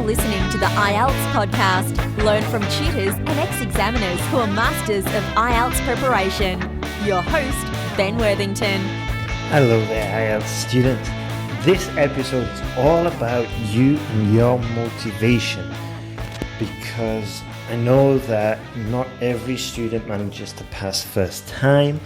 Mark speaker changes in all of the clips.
Speaker 1: listening to the IELTS podcast. Learn from tutors and ex-examiners who are masters of IELTS preparation. Your host, Ben Worthington.
Speaker 2: Hello there, IELTS students. This episode is all about you and your motivation, because I know that not every student manages to pass first time,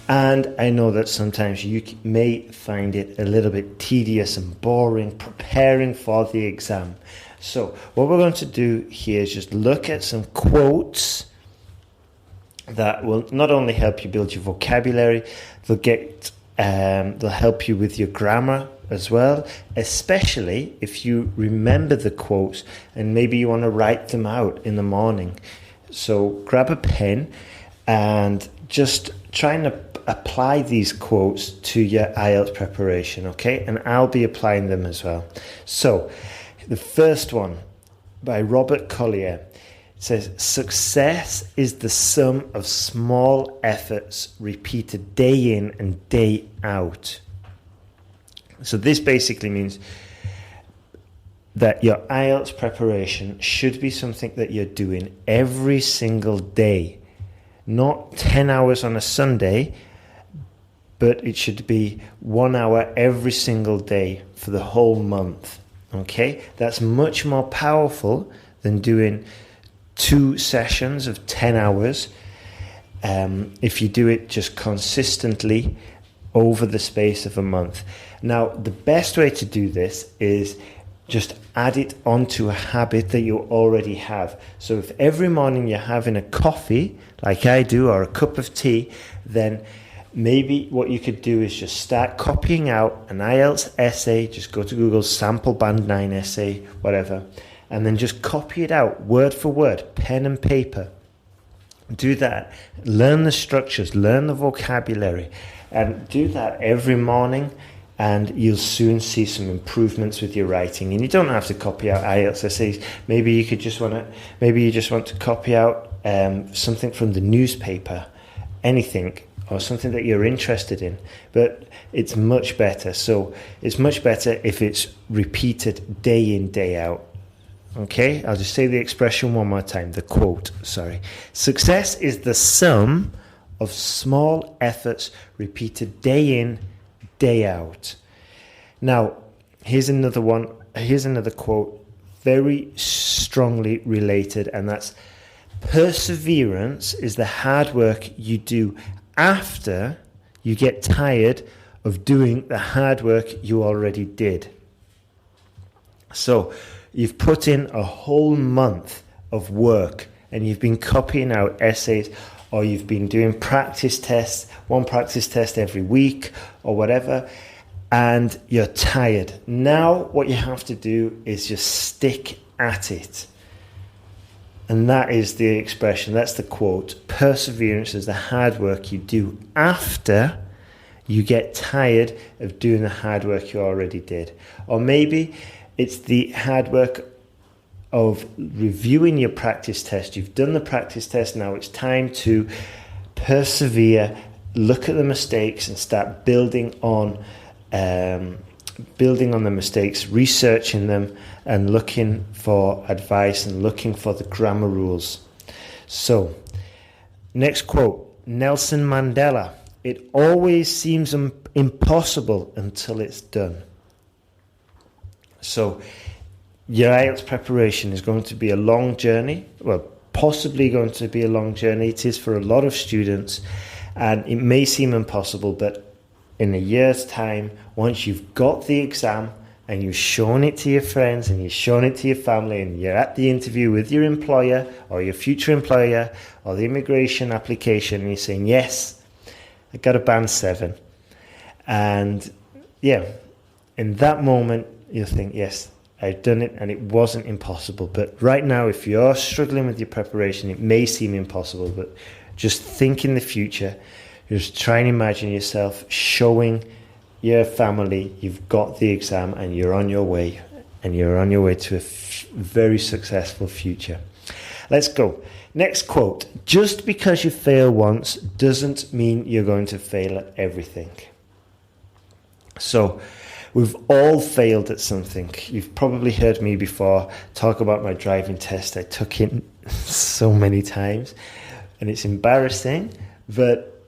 Speaker 2: and I know that sometimes you may find it a little bit tedious and boring preparing for the exam. So what we're going to do here is just look at some quotes that will not only help you build your vocabulary, they'll help you with your grammar as well, especially if you remember the quotes and maybe you want to write them out in the morning. So grab a pen and just try and apply these quotes to your IELTS preparation, okay? And I'll be applying them as well. So the first one by Robert Collier says, "Success is the sum of small efforts repeated day in and day out." So this basically means that your IELTS preparation should be something that you're doing every single day. Not 10 hours on a Sunday, but it should be 1 hour every single day for the whole month. Okay? That's much more powerful than doing 2 sessions of 10 hours. If you do it just consistently over the space of a month. Now, the best way to do this is just add it onto a habit that you already have. So if every morning you're having a coffee, like I do, or a cup of tea, then maybe what you could do is just start copying out an IELTS essay. Just go to Google, sample band 9 essay, whatever, and then just copy it out word for word, pen and paper. Do that. Learn the structures, learn the vocabulary, and do that every morning, and you'll soon see some improvements with your writing. And you don't have to copy out IELTS essays. Maybe you just want to copy out something from the newspaper, anything, or something that you're interested in. But it's much better. So it's much better if it's repeated day in, day out. Okay, I'll just say the expression one more time, the quote, sorry. "Success is the sum of small efforts repeated day in, day out." Now, here's another quote, very strongly related, and that's, "Perseverance is the hard work you do after you get tired of doing the hard work you already did." So you've put in a whole month of work and you've been copying out essays, or you've been doing practice tests, one practice test every week or whatever, and you're tired. Now what you have to do is just stick at it. And that is the expression, that's the quote. Perseverance is the hard work you do after you get tired of doing the hard work you already did. Or maybe it's the hard work of reviewing your practice test. You've done the practice test, now it's time to persevere, look at the mistakes and start building on the mistakes, researching them and looking for advice and looking for the grammar rules. So, next quote, Nelson Mandela, "It always seems impossible until it's done." So, your IELTS preparation is going to be a long journey, well, possibly going to be a long journey. It is for a lot of students, and it may seem impossible, but in a year's time, once you've got the exam and you've shown it to your friends and you've shown it to your family and you're at the interview with your employer or your future employer or the immigration application and you're saying, "Yes, I got a band 7. And yeah, in that moment, you'll think, "Yes, I've done it and it wasn't impossible." But right now, if you're struggling with your preparation, it may seem impossible, but just think in the future. Just try and imagine yourself showing your family you've got the exam and you're on your way, to a very successful future. Let's go. Next quote. "Just because you fail once doesn't mean you're going to fail at everything." So We've all failed at something. You've probably heard me before talk about my driving test. I took it so many times and it's embarrassing, but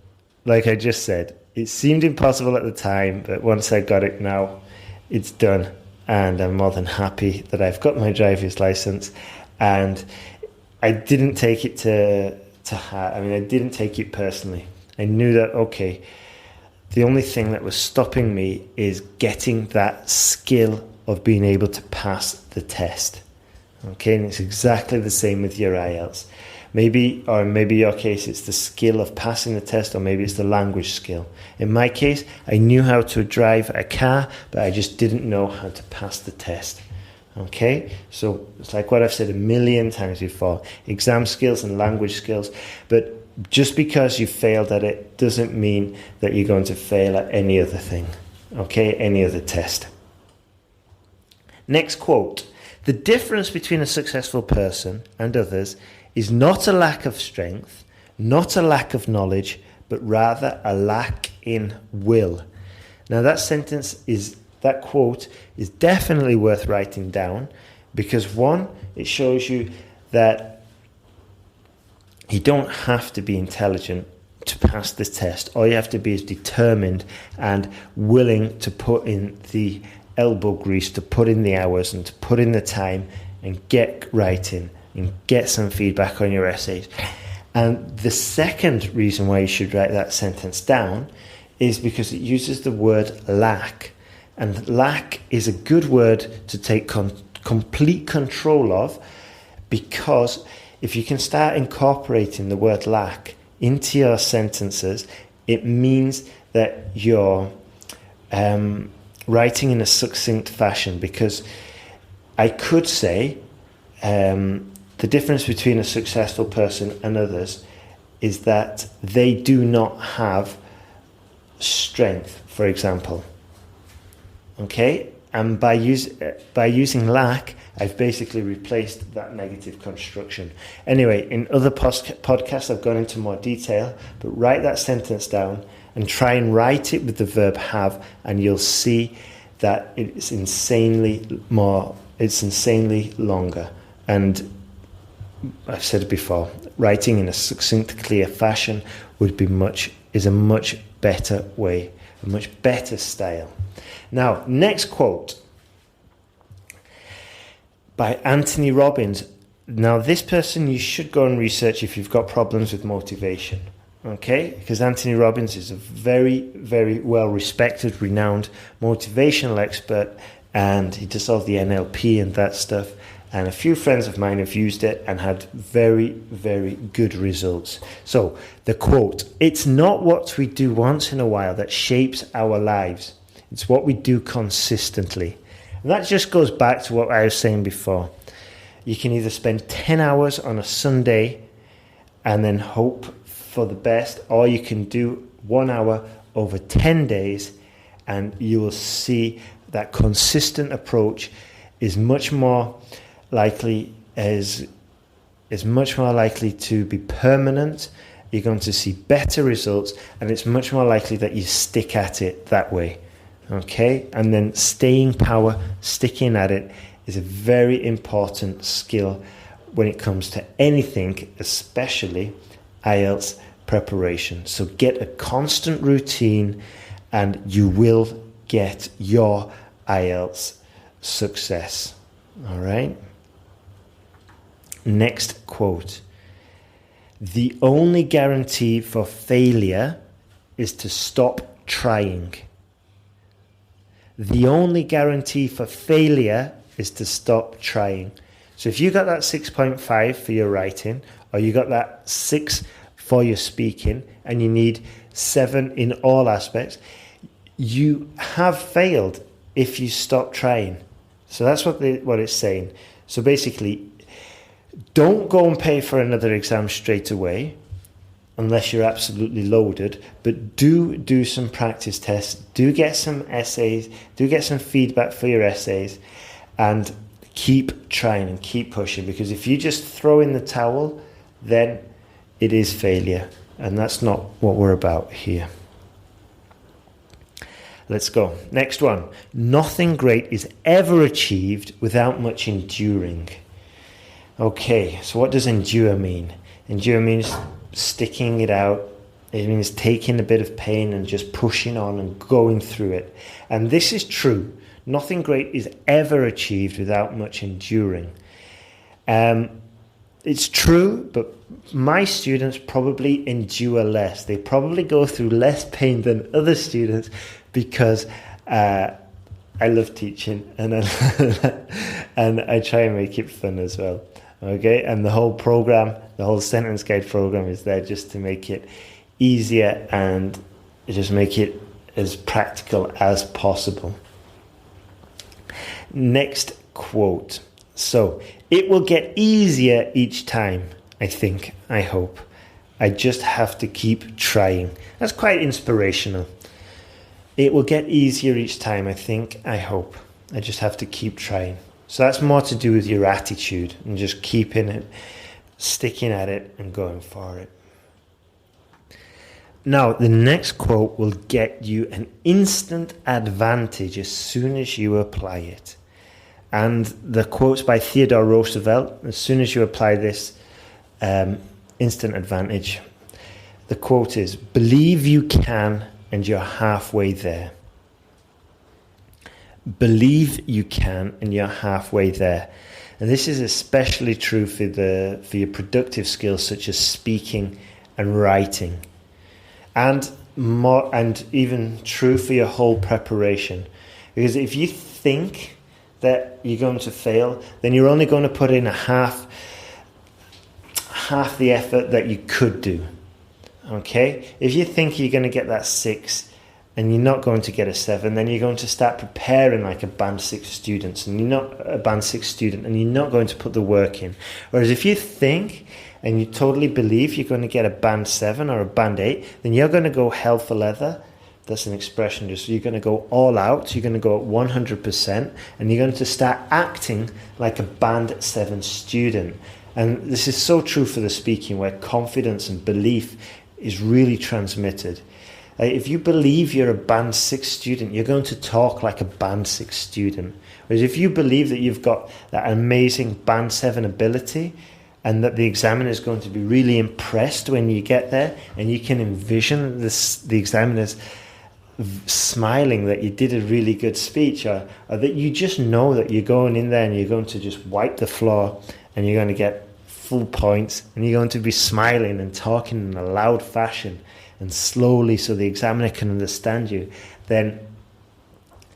Speaker 2: like I just said, it seemed impossible at the time, but once I got it now, it's done. And I'm more than happy that I've got my driver's license. And I didn't take it to heart. I mean, I didn't take it personally. I knew that, okay, the only thing that was stopping me is getting that skill of being able to pass the test. Okay, and it's exactly the same with your IELTS. Maybe your case, it's the skill of passing the test, or maybe it's the language skill. In my case, I knew how to drive a car, but I just didn't know how to pass the test. Okay, so it's like what I've said a million times before, exam skills and language skills, but just because you failed at it doesn't mean that you're going to fail at any other thing, okay, any other test. Next quote. The difference between a successful person and others is not a lack of strength, not a lack of knowledge, but rather a lack in will. Now that quote is definitely worth writing down, because one, it shows you that you don't have to be intelligent to pass the test. All you have to be is determined and willing to put in the elbow grease, to put in the hours and to put in the time and get writing and get some feedback on your essays. And the second reason why you should write that sentence down is because it uses the word lack. And lack is a good word to take complete control of, because if you can start incorporating the word lack into your sentences, it means that you're writing in a succinct fashion. Because I could say the difference between a successful person and others is that they do not have strength, for example. Okay? And by using lack, I've basically replaced that negative construction. Anyway, in other podcasts, I've gone into more detail, but write that sentence down and try and write it with the verb have, and you'll see that it's insanely longer. And I've said it before, writing in a succinct, clear fashion is a much better way, a much better style. Now, next quote by Anthony Robbins. Now, this person you should go and research if you've got problems with motivation, okay? Because Anthony Robbins is a very, very well-respected, renowned motivational expert, and he does all the NLP and that stuff. And a few friends of mine have used it and had very, very good results. So, the quote, "It's not what we do once in a while that shapes our lives. It's what we do consistently." And that just goes back to what I was saying before. You can either spend 10 hours on a Sunday and then hope for the best, or you can do 1 hour over 10 days, and you will see that consistent approach is much more likely to be permanent. You're going to see better results, and it's much more likely that you stick at it that way. Okay, and then staying power, sticking at it, is a very important skill when it comes to anything, especially IELTS preparation. So get a constant routine and you will get your IELTS success. All right. Next quote. "The only guarantee for failure is to stop trying." The only guarantee for failure is to stop trying. So if you got that 6.5 for your writing, or you got that 6 for your speaking, and you need 7 in all aspects, you have failed if you stop trying. So that's what it's saying. So basically, don't go and pay for another exam straight away, unless you're absolutely loaded, but do some practice tests, do get some essays, do get some feedback for your essays, and keep trying and keep pushing, because if you just throw in the towel, then it is failure, and that's not what we're about here. Let's go. Next one. Nothing great is ever achieved without much enduring. Okay, so what does endure mean? Endure means sticking it out. It means taking a bit of pain and just pushing on and going through it. And this is true. Nothing great is ever achieved without much enduring. It's true, but my students probably endure less. They probably go through less pain than other students because I love teaching and I try and make it fun as well. Okay, and the whole program, the whole sentence guide program is there just to make it easier and just make it as practical as possible. Next quote. So, it will get easier each time, I hope. I just have to keep trying. That's quite inspirational. It will get easier each time, I hope. I just have to keep trying. So that's more to do with your attitude and just keeping it, sticking at it and going for it. Now, the next quote will get you an instant advantage as soon as you apply it. And the quote's by Theodore Roosevelt. As soon as you apply this instant advantage, the quote is, "Believe you can and you're halfway there." Believe you can and you're halfway there. And this is especially true for your productive skills such as speaking and writing. And even true for your whole preparation. Because if you think that you're going to fail, then you're only going to put in half the effort that you could do. Okay? If you think you're going to get that 6 and you're not going to get a 7, then you're going to start preparing like a band 6 student and you're not going to put the work in. Whereas if you think and you totally believe you're going to get a band 7 or a band 8, then you're going to go hell for leather. That's an expression. Just you're going to go all out. You're going to go at 100%, and you're going to start acting like a band 7 student. And this is so true for the speaking, where confidence and belief is really transmitted. If you believe you're a band 6 student, you're going to talk like a band 6 student. Whereas if you believe that you've got that amazing band 7 ability, and that the examiner is going to be really impressed when you get there, and you can envision the examiner's smiling that you did a really good speech, or that you just know that you're going in there and you're going to just wipe the floor and you're going to get full points, and you're going to be smiling and talking in a loud fashion and slowly so the examiner can understand you, then,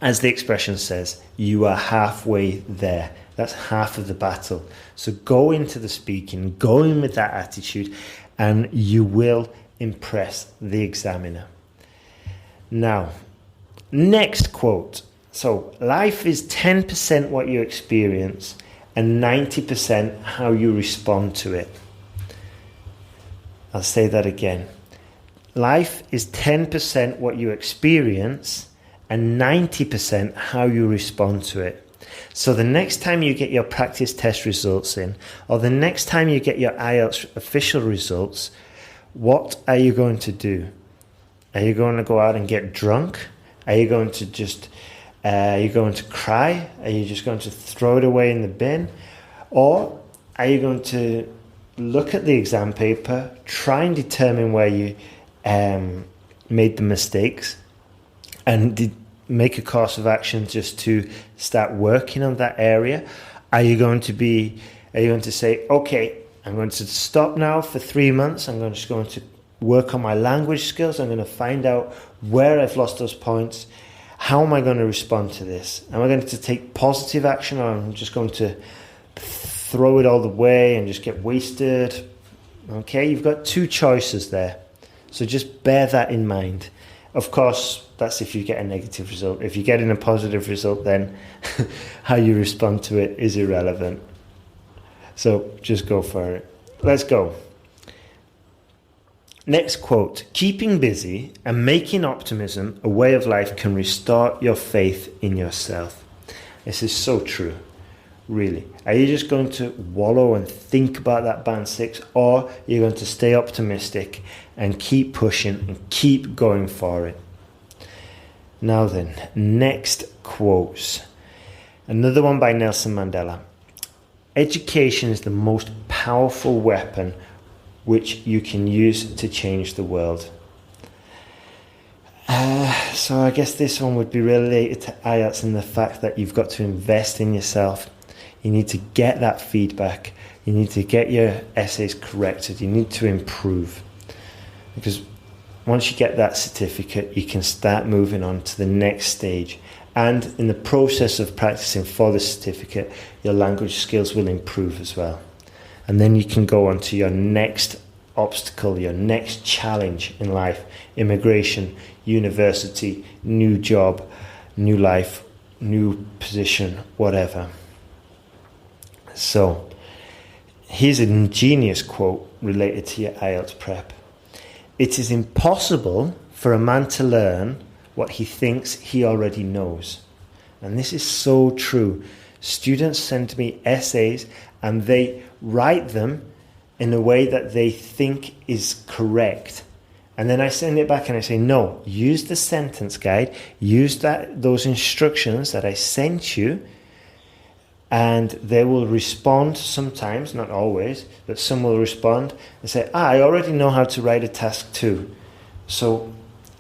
Speaker 2: as the expression says, you are halfway there. That's half of the battle. So go into the speaking, go in with that attitude, and you will impress the examiner. Now, next quote. So, life is 10% what you experience and 90% how you respond to it. I'll say that again. Life is 10% what you experience and 90% how you respond to it. So the next time you get your practice test results in, or the next time you get your IELTS official results, what are you going to do? Are you going to go out and get drunk? Are you going to are you going to cry? Are you just going to throw it away in the bin? Or are you going to look at the exam paper, try and determine where you made the mistakes, and make a course of action just to start working on that area? Are you going to say, okay, I'm going to stop now for 3 months, I'm just going to work on my language skills, I'm going to find out where I've lost those points, how am I going to respond to this? Am I going to take positive action, or am I just going to throw it all the way and just get wasted? Okay, you've got 2 choices there. So just bear that in mind. Of course, that's if you get a negative result. If you get in a positive result, then how you respond to it is irrelevant. So just go for it. Let's go. Next quote. Keeping busy and making optimism a way of life can restore your faith in yourself. This is so true, really. Are you just going to wallow and think about that band 6, or are you going to stay optimistic and keep pushing and keep going for it? Now then, next quotes. Another one by Nelson Mandela. Education is the most powerful weapon which you can use to change the world. So I guess this one would be related to IELTS and the fact that you've got to invest in yourself. You need to get that feedback. You need to get your essays corrected. You need to improve. Because once you get that certificate, you can start moving on to the next stage. And in the process of practicing for the certificate, your language skills will improve as well. And then you can go on to your next obstacle, your next challenge in life: immigration, university, new job, new life, new position, whatever. So here's an ingenious quote related to your IELTS prep. It is impossible for a man to learn what he thinks he already knows. And this is so true. Students send me essays and they write them in a way that they think is correct. And then I send it back and I say, no, use the sentence guide, use those instructions that I sent you, and they will respond sometimes, not always, but some will respond and say, I already know how to write a task 2. So,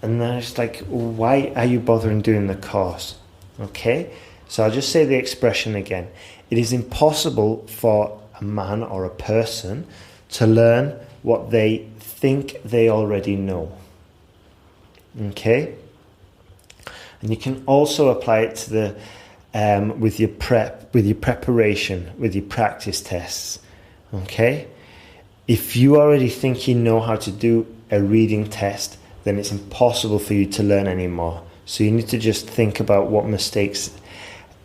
Speaker 2: and then it's like, why are you bothering doing the course? Okay, so I'll just say the expression again. It is impossible for a man or a person to learn what they think they already know. Okay, and you can also apply it to the with your preparation, with your practice tests. Okay, if you already think you know how to do a reading test, then it's impossible for you to learn anymore. So you need to just think about what mistakes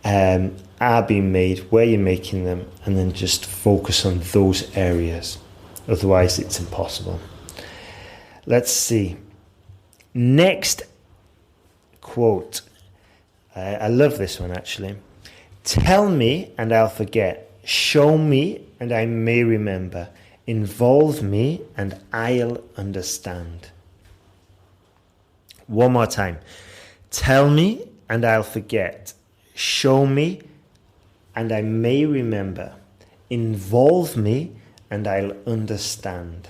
Speaker 2: are being made, where you're making them, and then just focus on those areas. Otherwise, it's impossible. Let's see. Next quote. I love this one, actually. Tell me and I'll forget. Show me and I may remember. Involve me and I'll understand. One more time. Tell me and I'll forget. Show me and I may remember. Involve me and I'll understand.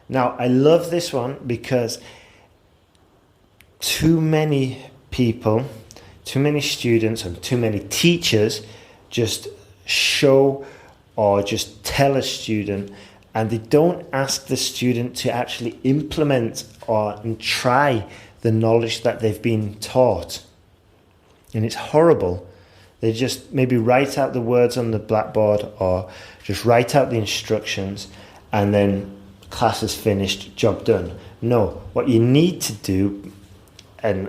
Speaker 2: Now, I love this one because too many people, too many students and too many teachers just show or just tell a student, and they don't ask the student to actually implement and try the knowledge that they've been taught. And it's horrible. They just maybe write out the words on the blackboard or just write out the instructions and then class is finished, job done. No, what you need to do, and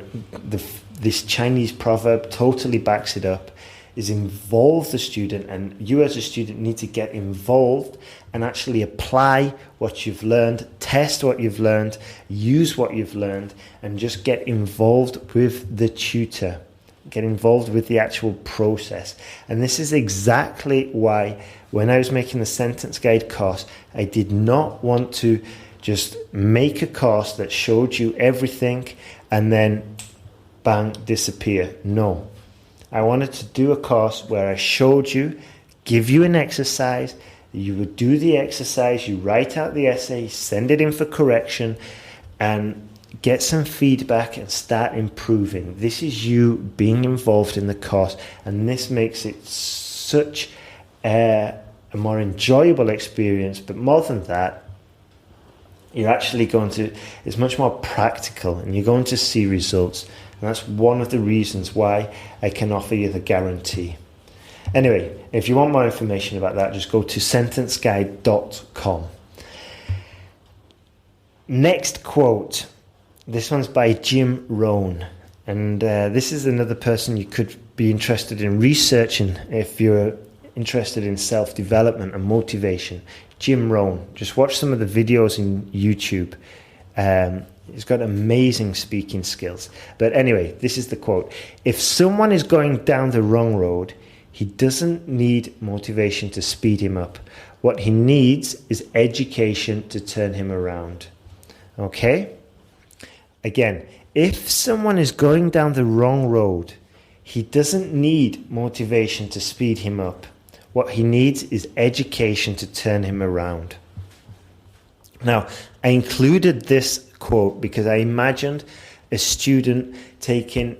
Speaker 2: this Chinese proverb totally backs it up, is involve the student, and you as a student need to get involved and actually apply what you've learned, test what you've learned, use what you've learned, and just get involved with the tutor. Get involved with the actual process. And this is exactly why when I was making the sentence guide course, I did not want to just make a course that showed you everything and then bang, disappear. No. I wanted to do a course where I showed you, give you an exercise, you would do the exercise, you write out the essay, send it in for correction, and get some feedback and start improving. This is you being involved in the course, and this makes it such a more enjoyable experience. But more than that, you're actually it's much more practical, and you're going to see results. And that's one of the reasons why I can offer you the guarantee. Anyway, if you want more information about that, just go to sentenceguide.com. Next quote. This one's by Jim Rohn. And this is another person you could be interested in researching if you're interested in self-development and motivation. Jim Rohn. Just watch some of the videos in YouTube. He's got amazing speaking skills. But anyway, this is the quote. If someone is going down the wrong road, he doesn't need motivation to speed him up. What he needs is education to turn him around. Okay? Again, if someone is going down the wrong road, he doesn't need motivation to speed him up. What he needs is education to turn him around. Now, I included this quote because I imagined a student taking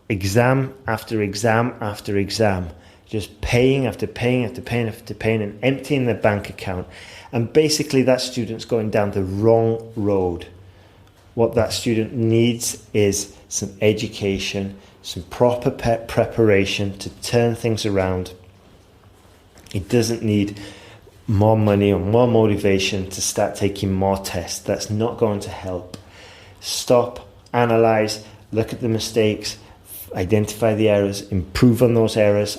Speaker 2: exam after exam after exam, just paying after paying after paying after paying and emptying their bank account. And basically that student's going down the wrong road. What that student needs is some education, some proper preparation to turn things around. He doesn't need more money or more motivation to start taking more tests. That's not going to help. Stop, analyze, look at the mistakes, identify the errors, improve on those errors.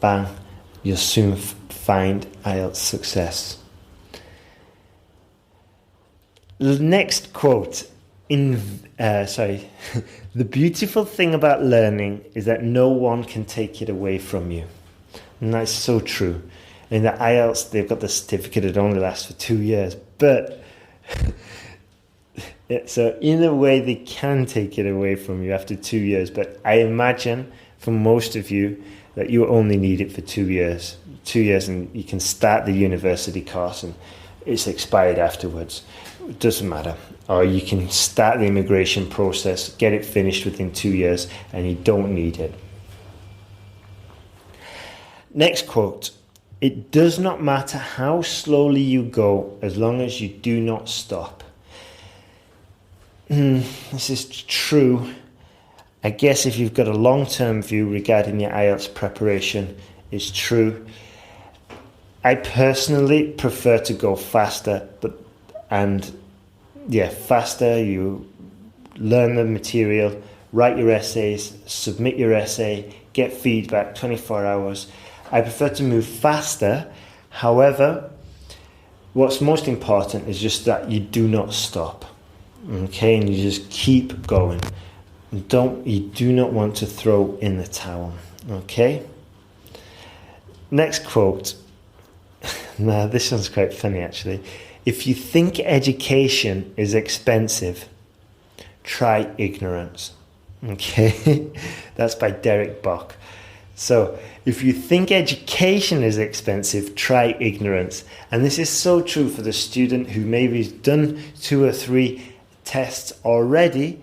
Speaker 2: Bang, you'll soon find IELTS success. The next quote, the beautiful thing about learning is that no one can take it away from you. And that's so true. In the IELTS, they've got the certificate, it only lasts for 2 years. But, so in a way, they can take it away from you after 2 years. But I imagine for most of you that you only need it for 2 years. 2 years and you can start the university course and it's expired afterwards. It doesn't matter. Or you can start the immigration process, get it finished within 2 years, and you don't need it. Next quote. It does not matter how slowly you go as long as you do not stop. This is true. I guess if you've got a long-term view regarding your IELTS preparation, it's true. I personally prefer to go faster, faster. You learn the material, write your essays, submit your essay, get feedback 24 hours. I prefer to move faster. However, what's most important is just that you do not stop. Okay, and you just keep going. You do not want to throw in the towel. Okay? Next quote. Now, this one's quite funny actually. If you think education is expensive, try ignorance. Okay? That's by Derek Bock. So, if you think education is expensive, try ignorance. And this is so true for the student who maybe has done 2 or 3 tests already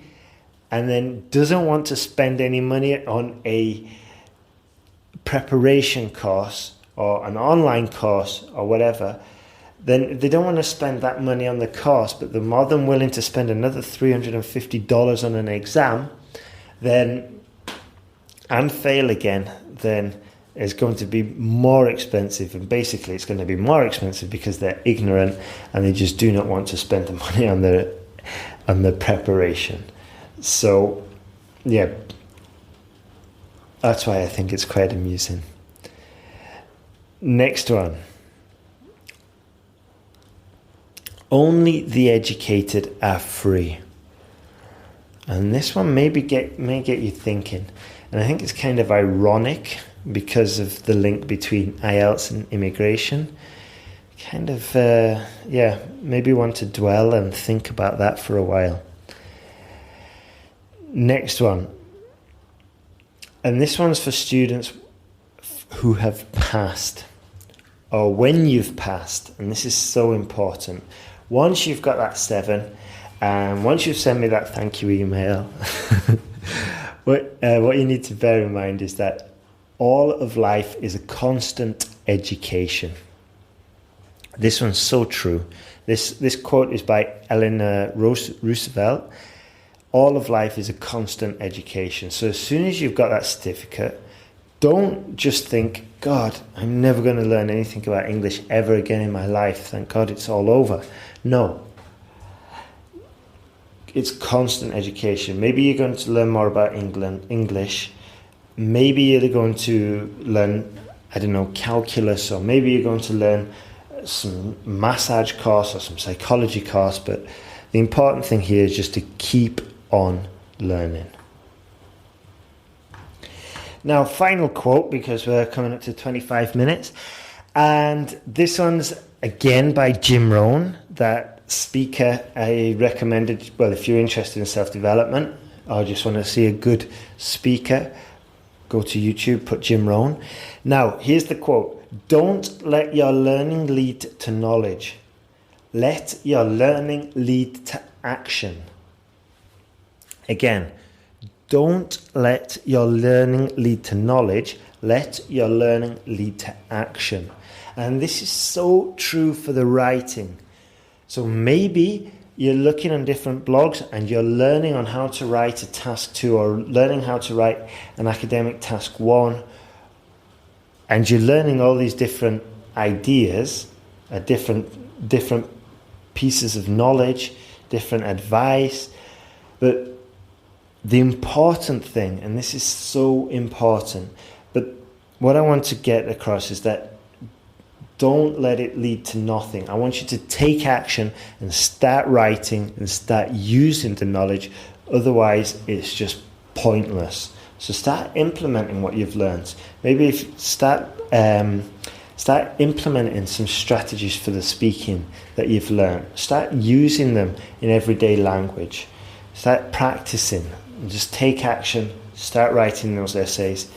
Speaker 2: and then doesn't want to spend any money on a preparation course or an online course or whatever. Then they don't want to spend that money on the course, but they're more than willing to spend another $350 on an exam, and fail again, then it's going to be more expensive. And basically it's going to be more expensive because they're ignorant and they just do not want to spend the money on the preparation. So, yeah, that's why I think it's quite amusing. Next one. Only the educated are free. And this one may get you thinking. And I think it's kind of ironic because of the link between IELTS and immigration. Kind of, maybe want to dwell and think about that for a while. Next one. And this one's for students who have passed, or when you've passed. And this is so important. Once you've got that 7, and once you've sent me that thank you email, what you need to bear in mind is that all of life is a constant education. This one's so true. This quote is by Theodore Roosevelt. All of life is a constant education. So as soon as you've got that certificate, don't just think, God, I'm never going to learn anything about English ever again in my life. Thank God it's all over. No. It's constant education. Maybe you're going to learn more about English. Maybe you're going to learn, calculus, or maybe you're going to learn some massage course or some psychology course. But the important thing here is just to keep on learning. Now, final quote, because we're coming up to 25 minutes. And this one's again by Rohn, that speaker I recommended, well, if you're interested in self-development or just want to see a good speaker, go to YouTube, put Jim Rohn. Now, here's the quote. Don't let your learning lead to knowledge. Let your learning lead to action. Again, don't let your learning lead to knowledge. Let your learning lead to action. And this is so true for the writing. So maybe you're looking on different blogs and you're learning on how to write a task 2 or learning how to write an academic task 1, and you're learning all these different ideas, different pieces of knowledge, different advice. But the important thing, and this is so important, but what I want to get across is that don't let it lead to nothing. I want you to take action and start writing and start using the knowledge. Otherwise, it's just pointless. So start implementing what you've learned. Maybe if start implementing some strategies for the speaking that you've learned. Start using them in everyday language. Start practicing and just take action. Start writing those essays.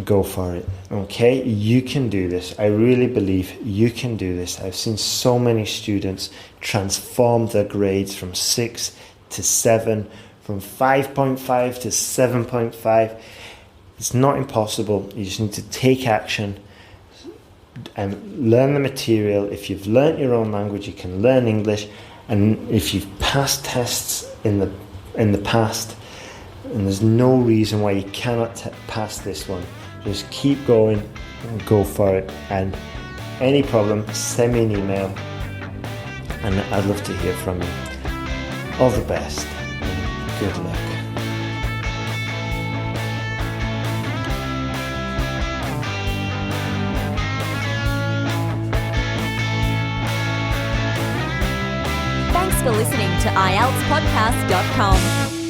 Speaker 2: Go for it. Okay, you can do this. I really believe you can do this. I've seen so many students transform their grades from 6 to 7, from 5.5 to 7.5. It's not impossible. You just need to take action and learn the material. If you've learnt your own language, you can learn English. And if you've passed tests in the past, and there's no reason why you cannot pass this one, just keep going and go for it. And any problem, send me an email and I'd love to hear from you. All the best and good luck.
Speaker 1: Thanks for listening to IELTSPodcast.com.